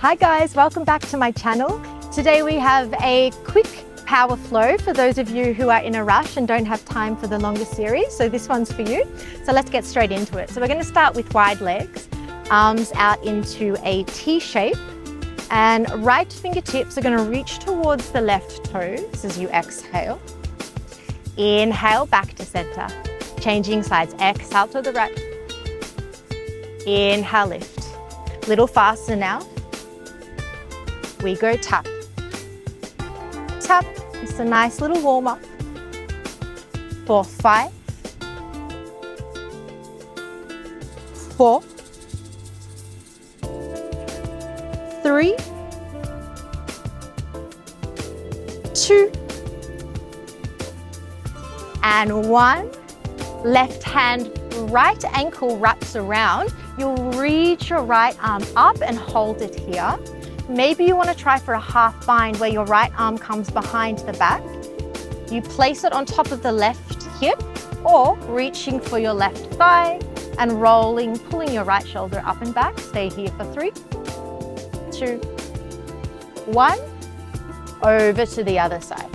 Hi guys, welcome back to my channel. Today we have a quick power flow for those of you who are in a rush and don't have time for the longer series. So this one's for you. So let's get straight into it. So we're going to start with wide legs, arms out into a T shape, and right fingertips are going to reach towards the left toes as you exhale. Inhale, back to center. Changing sides, exhale to the right. Inhale, lift. Little faster now. We go tap. Tap, it's a nice little warm up. For 5, 4, 3, 2, and 1. Left hand, right ankle wraps around. You'll reach your right arm up and hold it here. Maybe you want to try for a half bind where your right arm comes behind the back. You place it on top of the left hip or reaching for your left thigh and rolling, pulling your right shoulder up and back. Stay here for 3, 2, 1. Over to the other side.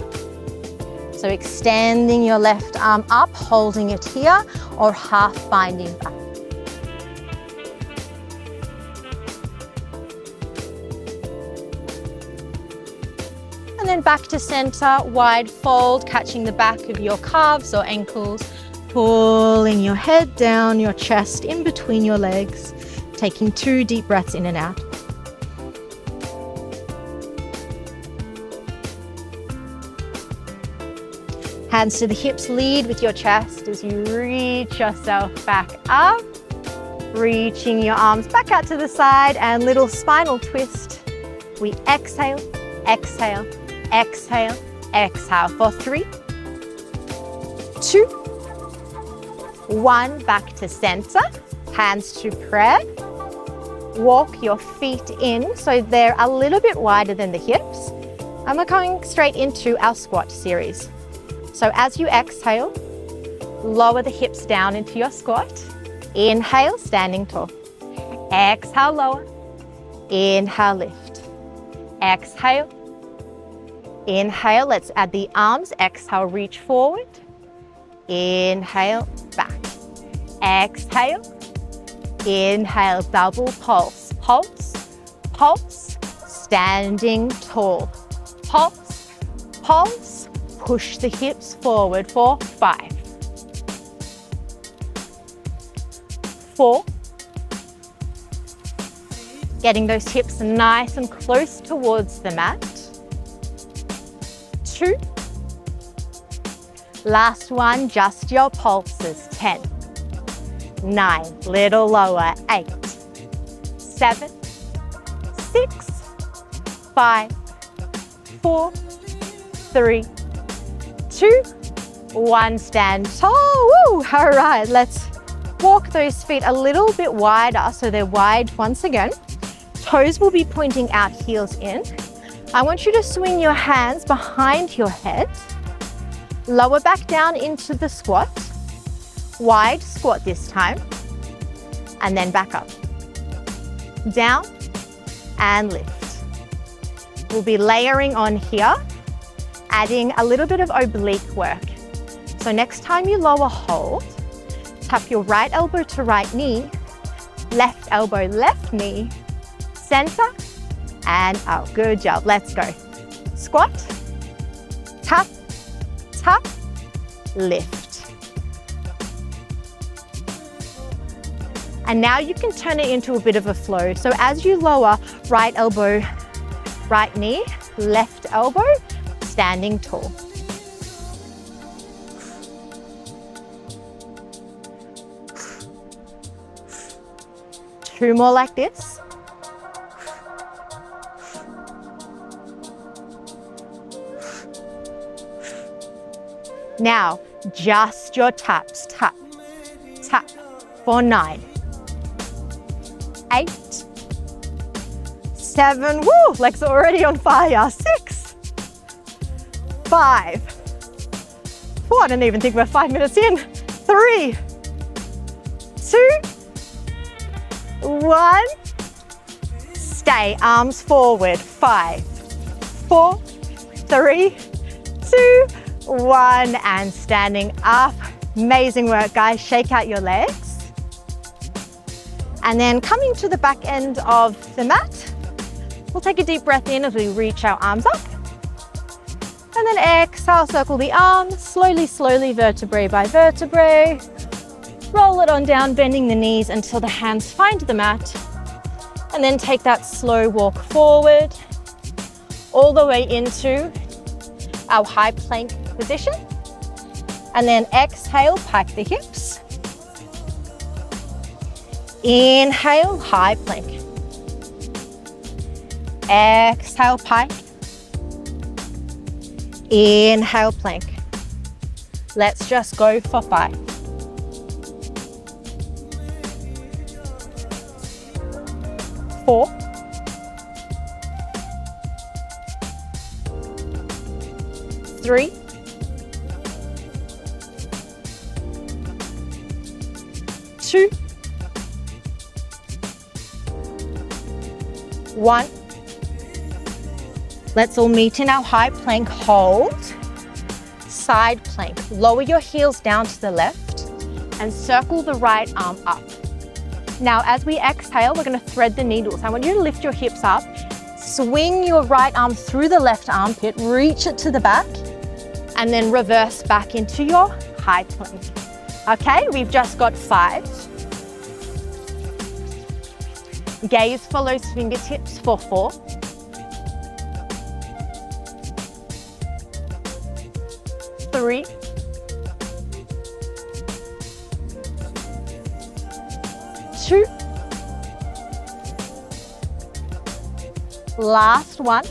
So extending your left arm up, holding it here, or half binding back. And then back to center, wide fold, catching the back of your calves or ankles, pulling your head down, your chest in between your legs, taking 2 deep breaths in and out. Hands to the hips, lead with your chest as you reach yourself back up, reaching your arms back out to the side and little spinal twist. We exhale, exhale, exhale, exhale for 3, 2, 1, back to center, hands to prayer. Walk your feet in so they're a little bit wider than the hips. And we're going straight into our squat series. So as you exhale, lower the hips down into your squat. Inhale, standing tall. Exhale, lower. Inhale, lift. Exhale. Inhale, let's add the arms. Exhale, reach forward. Inhale, back. Exhale. Inhale, double pulse. Pulse, pulse, standing tall. Pulse, pulse. Push the hips forward for 5, 4, getting those hips nice and close towards the mat, 2, last one, just your pulses, 10, 9, little lower, 8, 7, 6, 5, 4, 3, 2, 1, stand tall. Woo! All right, let's walk those feet a little bit wider so they're wide once again. Toes will be pointing out, heels in. I want you to swing your hands behind your head. Lower back down into the squat. Wide squat this time. And then back up. Down and lift. We'll be layering on here, adding a little bit of oblique work. So next time you lower, hold, tap your right elbow to right knee, left elbow, left knee, center, and out. Good job. Let's go. Squat, tap, tap, lift. And now you can turn it into a bit of a flow. So as you lower, right elbow, right knee, left elbow, standing tall. Two more like this. Now, just your taps. Tap, tap for 9, 8, 7, woo, legs are already on fire, 6, 5, 4, I don't even think we're 5 minutes in, 3, 2, 1, Stay, arms forward. 5, 4, 3, 2, 1, and standing up. Amazing work, guys. Shake out your legs. And then coming to the back end of the mat, we'll take a deep breath in as we reach our arms up. And then exhale, circle the arms, slowly, slowly, vertebrae by vertebrae. Roll it on down, bending the knees until the hands find the mat. And then take that slow walk forward, all the way into our high plank position. And then exhale, pike the hips. Inhale, high plank. Exhale, pike. Inhale, plank. Let's just go for 5. 4. 3. 2. 1. Let's all meet in our high plank. Hold. Side plank. Lower your heels down to the left and circle the right arm up. Now, as we exhale, we're going to thread the needles. I want you to lift your hips up, swing your right arm through the left armpit, reach it to the back, and then reverse back into your high plank. Okay, we've just got 5. Gaze follows fingertips for 4. 3. 2. Last one.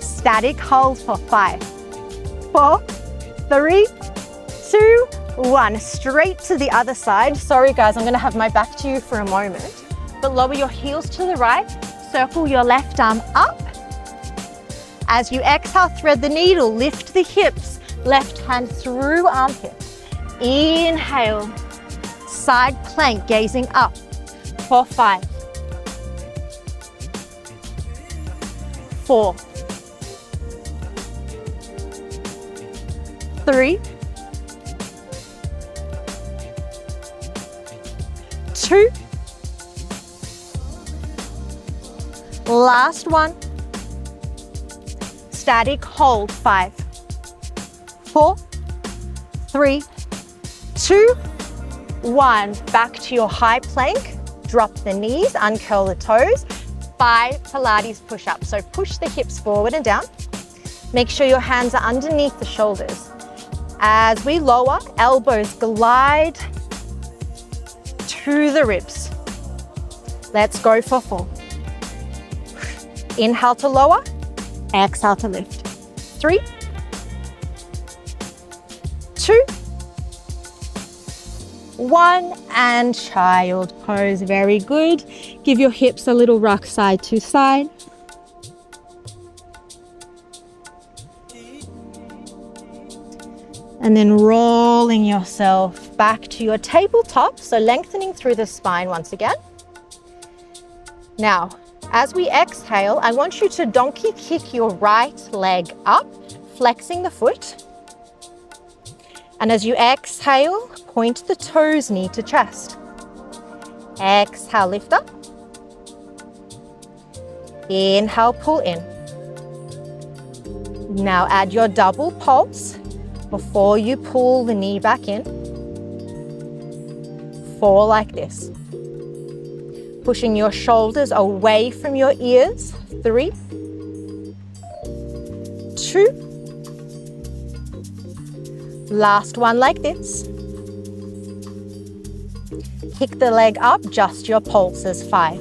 Static hold for 5, 4, 3, 2, 1. Straight to the other side. Sorry guys, I'm going to have my back to you for a moment. But lower your heels to the right. Circle your left arm up. As you exhale, thread the needle. Lift the hips. Left hand through armpit. Inhale. Side plank, gazing up for 5, 4, 3, 2. Last one. Static hold. 5, 4, 3, 2, 1. Back to your high plank. Drop the knees, uncurl the toes. 5 Pilates push-ups. So push the hips forward and down. Make sure your hands are underneath the shoulders. As we lower, elbows glide to the ribs. Let's go for 4. Inhale to lower, exhale to lift. 3, 2, 1, and child pose. Very good. Give your hips a little rock side to side. And then rolling yourself back to your tabletop. So lengthening through the spine once again. Now, as we exhale, I want you to donkey kick your right leg up, flexing the foot. And as you exhale, point the toes knee to chest. Exhale, lift up. Inhale, pull in. Now add your double pulse before you pull the knee back in. 4 like this. Pushing your shoulders away from your ears. 3, 2. Last one like this. Kick the leg up, just your pulses. 5,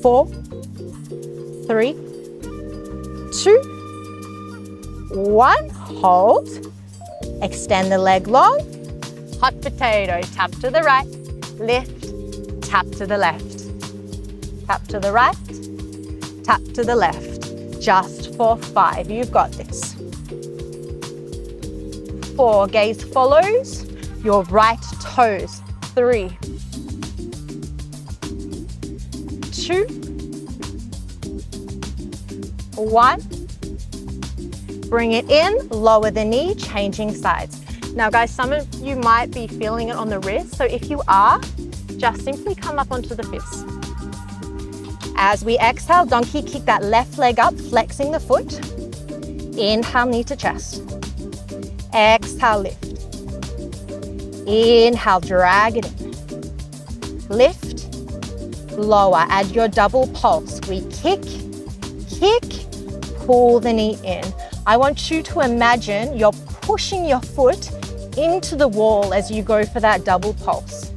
4, 3, 2, 1. Hold. Extend the leg long. Hot potato. Tap to the right. Lift. Tap to the left. Tap to the right. Tap to the left. Just for 5. You've got this. 4. Gaze follows your right toes. 3, 2, 1. Bring it in, lower the knee, changing sides. Now guys, some of you might be feeling it on the wrist, so if you are, just simply come up onto the fists. As we exhale, donkey kick that left leg up, flexing the foot. Inhale, knee to chest. Exhale, lift. Inhale, drag it in. Lift, lower, add your double pulse. We kick, pull the knee in. I want you to imagine you're pushing your foot into the wall as you go for that double pulse.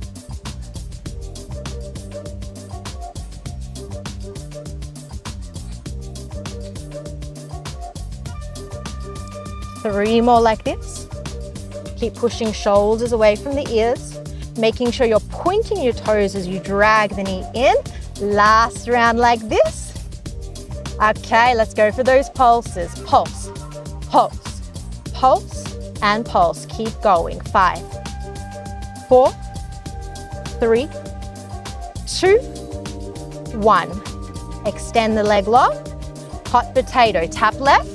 Three more like this. Keep pushing shoulders away from the ears, making sure you're pointing your toes as you drag the knee in. Last round like this. Okay, let's go for those pulses. Pulse, pulse, pulse, and pulse. Keep going. 5, 4, 3, 2, 1. Extend the leg long. Hot potato. Tap left.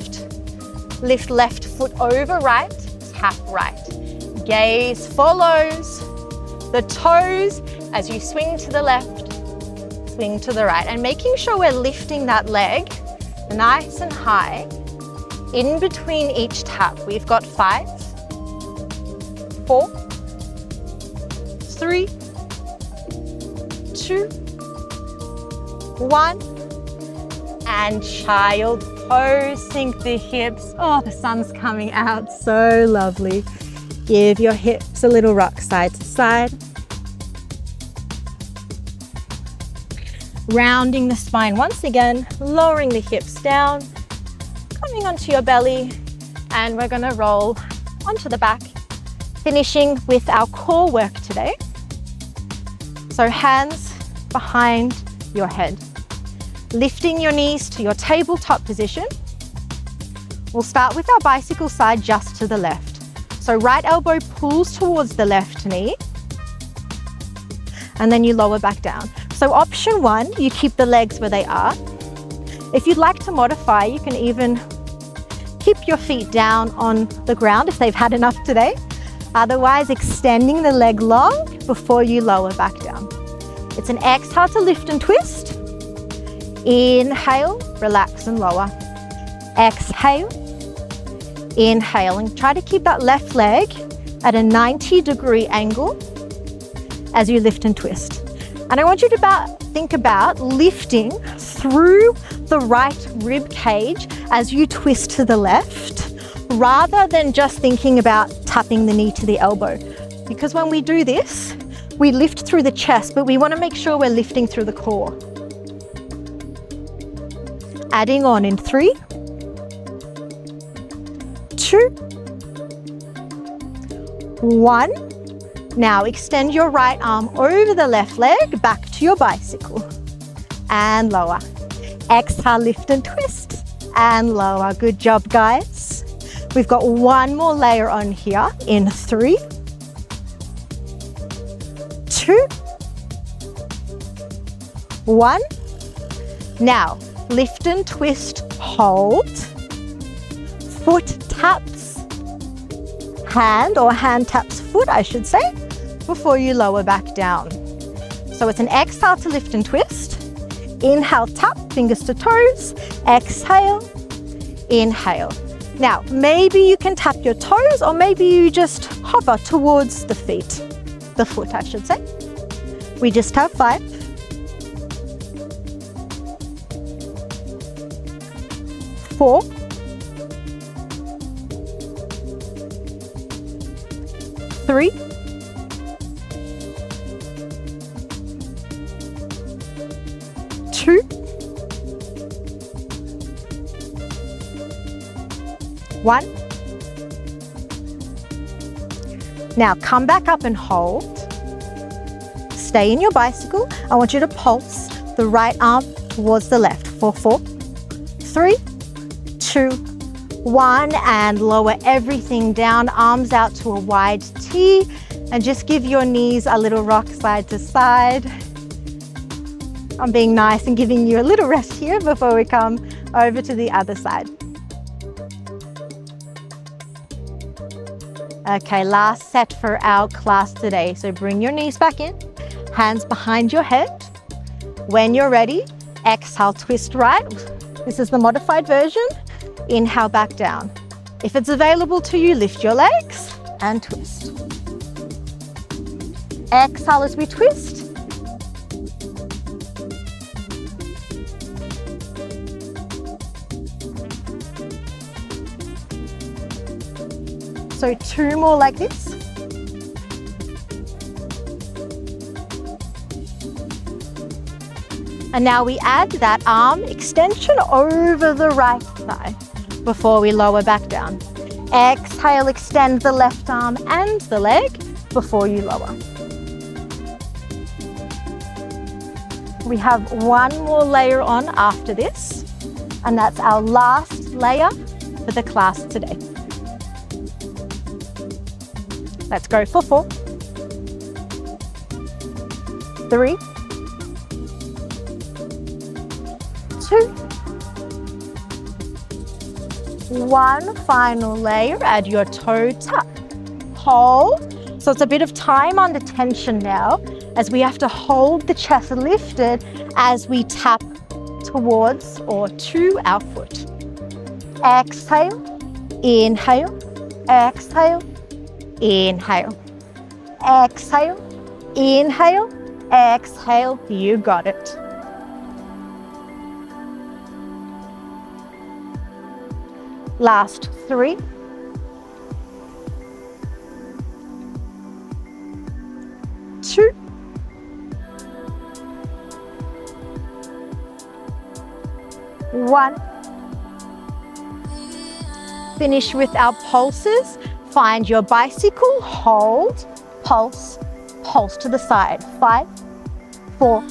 Lift left foot over right. Tap right. Gaze follows the toes as you swing to the left, swing to the right, and making sure we're lifting that leg nice and high. In between each tap, we've got 5, 4, 3, 2, 1, and child pose. Sink the hips. Oh, the sun's coming out, so lovely. Give your hips a little rock side to side. Rounding the spine once again, lowering the hips down, coming onto your belly, and we're gonna roll onto the back, finishing with our core work today. So hands behind your head, lifting your knees to your tabletop position. We'll start with our bicycle side just to the left. So right elbow pulls towards the left knee, and then you lower back down. So option 1, you keep the legs where they are. If you'd like to modify, you can even keep your feet down on the ground if they've had enough today. Otherwise, extending the leg long before you lower back down. It's an exhale to lift and twist. Inhale, relax and lower. Exhale, inhale, and try to keep that left leg at a 90-degree angle as you lift and twist. And I want you to think about lifting through the right rib cage as you twist to the left, rather than just thinking about tapping the knee to the elbow. Because when we do this, we lift through the chest, but we want to make sure we're lifting through the core. Adding on in 3, 2, 1. Now extend your right arm over the left leg, back to your bicycle, and lower. Exhale, lift and twist, and lower. Good job, guys. We've got one more layer on here in 3, 2, 1. Now, lift and twist, hold. Foot taps hand, or hand taps foot, I should say, before you lower back down. So it's an exhale to lift and twist. Inhale, tap, fingers to toes. Exhale, inhale. Now, maybe you can tap your toes, or maybe you just hover towards the feet. The foot, I should say. We just have 5, 4, 3, 2, 1. Now come back up and hold. Stay in your bicycle. I want you to pulse the right arm towards the left. 4, 4, 3, 2, 1, and lower everything down, arms out to a wide T, and just give your knees a little rock side to side. I'm being nice and giving you a little rest here before we come over to the other side. Okay, last set for our class today. So bring your knees back in, hands behind your head. When you're ready, exhale, twist right. This is the modified version. Inhale, back down. If it's available to you, lift your legs and twist. Exhale as we twist. So 2 more like this. And now we add that arm extension over the right thigh before we lower back down. Exhale, extend the left arm and the leg before you lower. We have 1 more layer on after this, and that's our last layer for the class today. Let's go for 4, 3, 2, 1. Final layer, add your toe tap, hold. So it's a bit of time under tension now as we have to hold the chest lifted as we tap towards or to our foot. Exhale, inhale, exhale, inhale, exhale, inhale, exhale. You got it. Last 3, 2, 1. Finish with our pulses. Find your bicycle, hold, pulse, pulse to the side. 5, 4,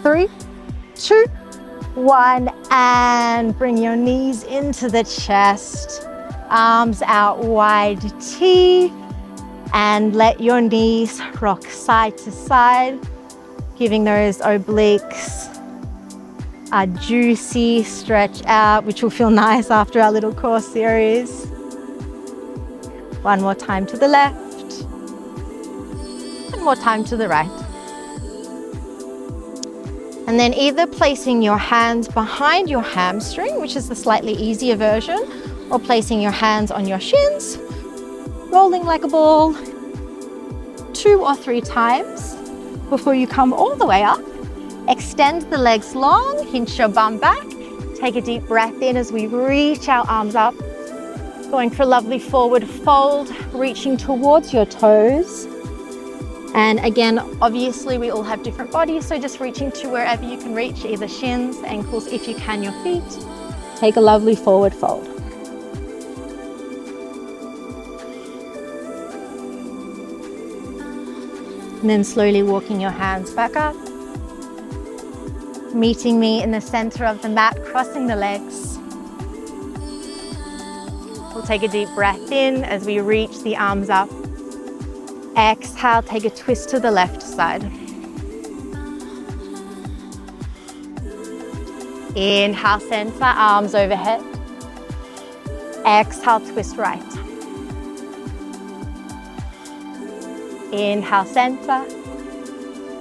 3, 2, 1, and bring your knees into the chest, arms out wide T, and let your knees rock side to side, giving those obliques a juicy stretch out, which will feel nice after our little core series. 1 more time to the left, 1 more time to the right. And then either placing your hands behind your hamstring, which is the slightly easier version, or placing your hands on your shins, rolling like a ball 2 or 3 times before you come all the way up. Extend the legs long, hinge your bum back. Take a deep breath in as we reach our arms up. Going for a lovely forward fold, reaching towards your toes. And again, obviously we all have different bodies, so just reaching to wherever you can reach, either shins, ankles, if you can, your feet. Take a lovely forward fold. And then slowly walking your hands back up. Meeting me in the center of the mat, crossing the legs. We'll take a deep breath in as we reach the arms up. Exhale, take a twist to the left side. Inhale, center, arms overhead. Exhale, twist right. Inhale, center.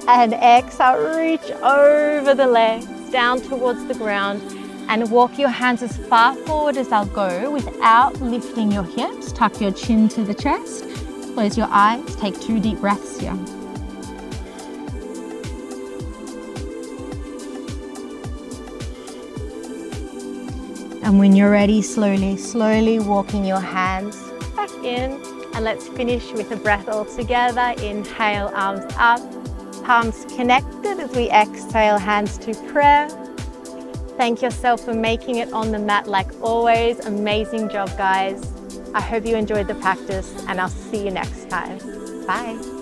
And exhale, reach over the legs, down towards the ground. And walk your hands as far forward as they'll go without lifting your hips. Tuck your chin to the chest. Close your eyes, take 2 deep breaths here. And when you're ready, slowly walking your hands back in. And let's finish with a breath all together. Inhale, arms up, palms connected as we exhale, hands to prayer. Thank yourself for making it on the mat like always. Amazing job, guys. I hope you enjoyed the practice, and I'll see you next time. Bye.